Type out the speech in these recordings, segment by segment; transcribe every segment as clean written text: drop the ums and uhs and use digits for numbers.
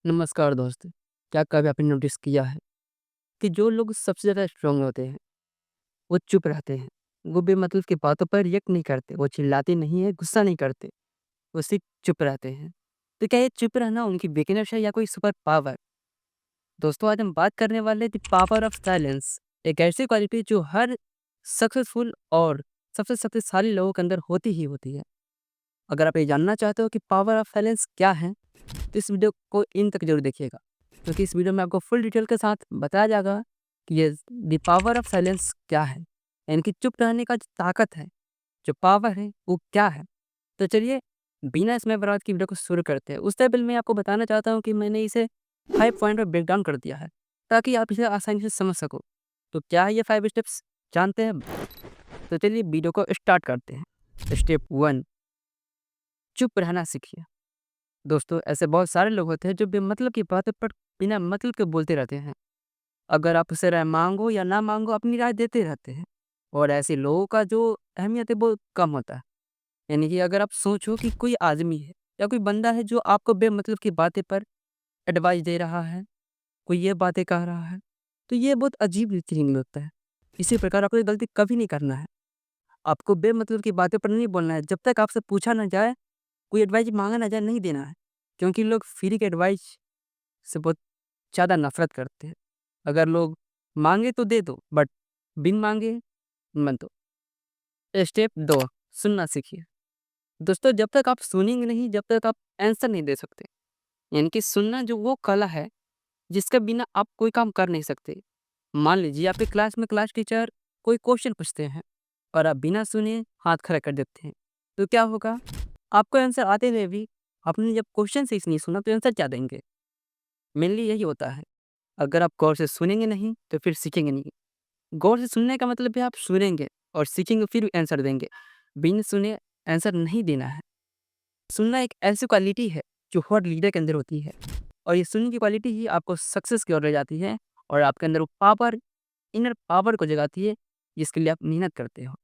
नमस्कार दोस्त। क्या कभी आपने नोटिस किया है कि जो लोग सबसे ज़्यादा स्ट्रांग होते हैं, वो चुप रहते हैं। वो बेमतलब की बातों पर रिएक्ट नहीं करते, वो चिल्लाते नहीं हैं, गुस्सा नहीं करते, वो सिर्फ चुप रहते हैं। तो क्या ये चुप रहना उनकी वीकनेस है या कोई सुपर पावर? दोस्तों, आज हम बात करने वाले द पावर ऑफ साइलेंस, एक ऐसी क्वालिटी जो हर सक्सेसफुल और सबसे शक्तिशाली लोगों के अंदर होती ही होती है। अगर आप ये जानना चाहते हो कि पावर ऑफ साइलेंस क्या है, तो इस वीडियो को इन तक जरूर देखिएगा, क्योंकि इस वीडियो में आपको फुल डिटेल के साथ बताया जाएगा कि ये द पावर ऑफ साइलेंस क्या है, यानी कि चुप रहने का जो ताकत है, जो पावर है, वो क्या है। तो चलिए, बिना इसमें बर्बाद की वीडियो को शुरू करते हैं। उससे पहले मैं आपको बताना चाहता हूँ कि मैंने इसे 5 पॉइंट में ब्रेक डाउन कर दिया है, ताकि आप इसे आसानी से समझ सको। तो क्या है ये 5 स्टेप्स, जानते हैं? तो चलिए वीडियो को स्टार्ट करते हैं। स्टेप 1, चुप रहना सीखिए। दोस्तों, ऐसे बहुत सारे लोग होते हैं जो बेमतलब की बातों पर बिना मतलब के बोलते रहते हैं। अगर आप उसे राय मांगो या ना मांगो, अपनी राय देते रहते हैं। और ऐसे लोगों का जो अहमियत है वो कम होता है। यानी कि अगर आप सोचो कि कोई आदमी है या कोई बंदा है जो आपको बेमतलब की बातें पर एडवाइस दे रहा है, कोई ये बातें कह रहा है, तो ये बहुत अजीब फीलिंग लगता है। इसी प्रकार आपको ये गलती कभी नहीं करना है। आपको बेमतलब की बातें पर नहीं बोलना है। जब तक आपसे पूछा ना जाए, कोई एडवाइस मांगा ना जाए, नहीं देना है। क्योंकि लोग फ्री के एडवाइस से बहुत ज़्यादा नफ़रत करते हैं। अगर लोग माँगे तो दे दो, बट बिन माँगे मत दो। स्टेप 2, सुनना सीखिए। दोस्तों, जब तक आप सुनेंगे नहीं, जब तक आप आंसर नहीं दे सकते। यानी कि सुनना जो वो कला है, जिसके बिना आप कोई काम कर नहीं सकते। मान लीजिए आपकी क्लास में क्लास टीचर कोई क्वेश्चन पूछते हैं और आप बिना सुने हाथ खड़ा कर देते हैं। तो क्या होगा? आपको आंसर आते हुए भी आपने जब क्वेश्चन से नहीं सुना, तो आंसर क्या देंगे? मेनली यही होता है। अगर आप गौर से सुनेंगे नहीं, तो फिर सीखेंगे नहीं। गौर से सुनने का मतलब है आप सुनेंगे और सीखेंगे, फिर आंसर देंगे। बिन सुने आंसर नहीं देना है। सुनना एक ऐसी क्वालिटी है जो हर लीडर के अंदर होती है, और ये सुनने की क्वालिटी ही आपको सक्सेस की ओर ले जाती है और आपके अंदर वो पावर, इनर पावर को जगाती है, जिसके लिए आप मेहनत करते हो।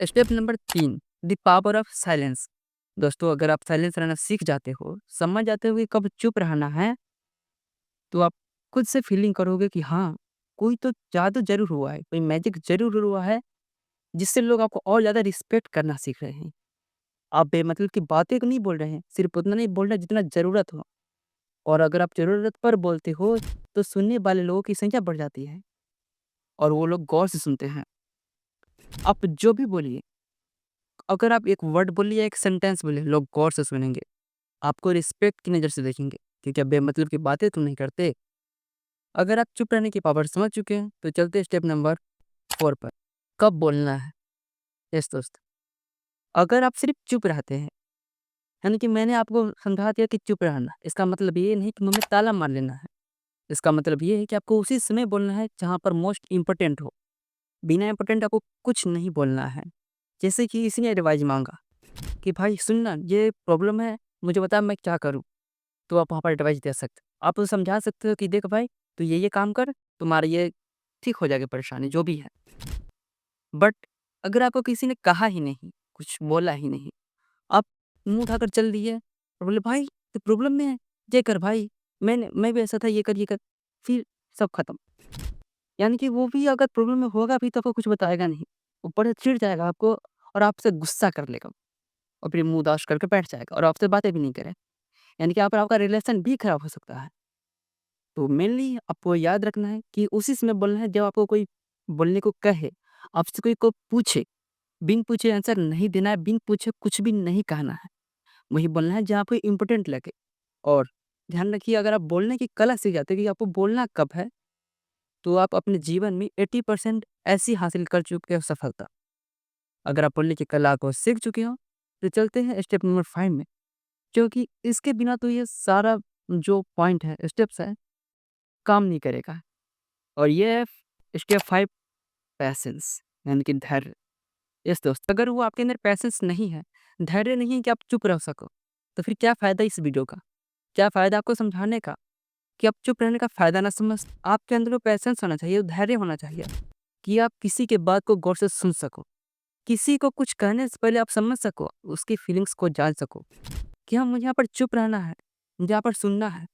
Step number 3, the power of silence. दोस्तों, अगर आप साइलेंस रहना सीख जाते हो, समझ जाते हो कि कब चुप रहना है, तो आप खुद से फीलिंग करोगे कि हाँ, कोई तो जादू ज़रूर हुआ है, कोई मैजिक ज़रूर हुआ है, जिससे लोग आपको और ज़्यादा रिस्पेक्ट करना सीख रहे हैं। आप बेमतलब की बातें नहीं बोल रहे हैं, सिर्फ़ उतना नहीं बोल रहे जितना ज़रूरत हो। और अगर आप ज़रूरत पर बोलते हो, तो सुनने वाले लोगों की संख्या बढ़ जाती है और वो लोग गौर से सुनते हैं। आप जो भी बोलिए, अगर आप एक वर्ड बोलिए या एक सेंटेंस बोलिए, लोग गौर से सुनेंगे, आपको रिस्पेक्ट की नज़र से देखेंगे, क्योंकि आप बेमतलब की बातें तो नहीं करते। अगर आप चुप रहने की पावर समझ चुके हैं, तो चलते हैं स्टेप नंबर 4 पर। कब बोलना है? यस दोस्त, अगर आप सिर्फ़ चुप रहते हैं, यानी कि मैंने आपको समझा दिया कि चुप रहना, इसका मतलब ये नहीं कि मुँह में ताला मार लेना है। इसका मतलब ये है कि आपको उसी समय बोलना है जहाँ पर मोस्ट इम्पोर्टेंट हो। बिना इम्पोर्टेंट आपको कुछ नहीं बोलना है। जैसे कि किसी ने एडवाइस माँगा कि भाई सुन ना, ये प्रॉब्लम है, मुझे बता मैं क्या करूँ? तो आप वहाँ पर एडवाइस दे सकते हो। आप उसे समझा सकते हो कि देख भाई, तू ये काम कर, तुम्हारा ये ठीक हो जाएगी परेशानी, जो भी है। बट अगर आपको किसी ने कहा ही नहीं, कुछ बोला ही नहीं, आप मुँह उठाकर चल दिए और बोले भाई तू प्रॉब्लम में है, ये कर भाई, मैं भी ऐसा था, ये कर, फिर सब खत्म। यानी कि वो भी अगर प्रॉब्लम में होगा भी तो आपको कुछ बताएगा नहीं। ऊपर से चिढ़ जाएगा आपको और आपसे गुस्सा कर लेगा और फिर मुँह उदास करके बैठ जाएगा और आपसे बातें भी नहीं करे। यानी कि यहाँ पर आपका रिलेशन भी खराब हो सकता है। तो मेनली आपको याद रखना है कि उसी समय बोलना है जब आपको कोई बोलने को कहे, आपसे कोई को पूछे, बिन पूछे आंसर नहीं देना है, बिन पूछे कुछ भी नहीं कहना है। वही बोलना है जहाँ आपको इम्पोर्टेंट लगे। और ध्यान रखिए, अगर आप बोलने की कला सीख जाते हैं कि आपको बोलना कब है, तो आप अपने जीवन में 80% ऐसी हासिल कर चुके हो सफलता। अगर आप बोलने की कला को सीख चुके हो, तो चलते हैं स्टेप नंबर 5 में, क्योंकि इसके बिना तो ये सारा जो पॉइंट है, स्टेप्स है, काम नहीं करेगा। और ये है स्टेप 5, पैशंस, यानी कि धैर्य। यस दोस्त, अगर वो आपके अंदर पैशंस नहीं है, धैर्य नहीं है कि आप चुप रह सको, तो फिर क्या फ़ायदा इस वीडियो का? क्या फ़ायदा आपको समझाने का कि आप चुप रहने का फ़ायदा ना समझ। आपके अंदर वो पैशंस होना चाहिए, वो धैर्य होना चाहिए कि आप किसी के बात को गौर से सुन सको। किसी को कुछ कहने से पहले आप समझ सको, उसकी फीलिंग्स को जान सको कि हाँ, मुझे यहाँ पर चुप रहना है, मुझे यहाँ पर सुनना है।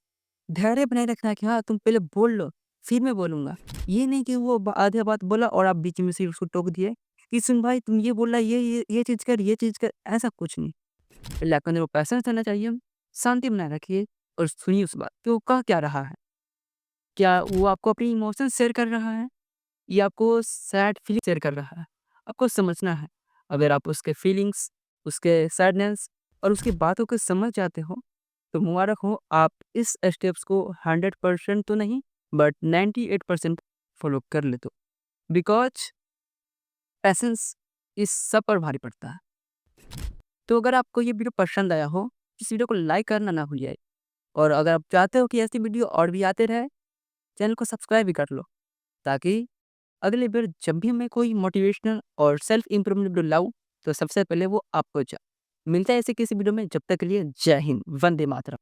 धैर्य बनाए रखना है कि हाँ, तुम पहले बोल लो, फिर मैं बोलूँगा। ये नहीं कि वो ब आधा बात बोला और आप बीच में से उसको टोक दिए कि सुन भाई तुम ये बोल रहा है, ये चीज़ कर, ये चीज़ कर, ऐसा कुछ नहीं। पहले आपके अंदर वो पैशन्स रहना चाहिए, शांति बनाए रखिए और सुनिए उस बात कि वो कह क्या रहा है। क्या वो आपको अपनी इमोशंस शेयर कर रहा है या आपको सैड फीलिंग शेयर कर रहा है? आपको समझना है। अगर आप उसके फीलिंग्स, उसके सैडनेस और उसकी बातों को समझ जाते हो, तो मुबारक हो, आप इस स्टेप्स को 100% तो नहीं बट 98% फॉलो कर लेते हो। बिकॉज़ पैशंस इस सब पर भारी पड़ता है। तो अगर आपको ये वीडियो पसंद आया हो, इस वीडियो को लाइक करना ना भूलिए और अगर आप चाहते हो कि ऐसी वीडियो और भी आते रहे, चैनल को सब्सक्राइब भी कर लो, ताकि अगली बार जब भी मैं कोई मोटिवेशनल और सेल्फ इम्प्रूवमेंट वीडियो लाऊँ, तो सबसे पहले वो आपको मिलता है ऐसे किसी वीडियो में, जब तक के लिए जय हिंद, वंदे मातरम।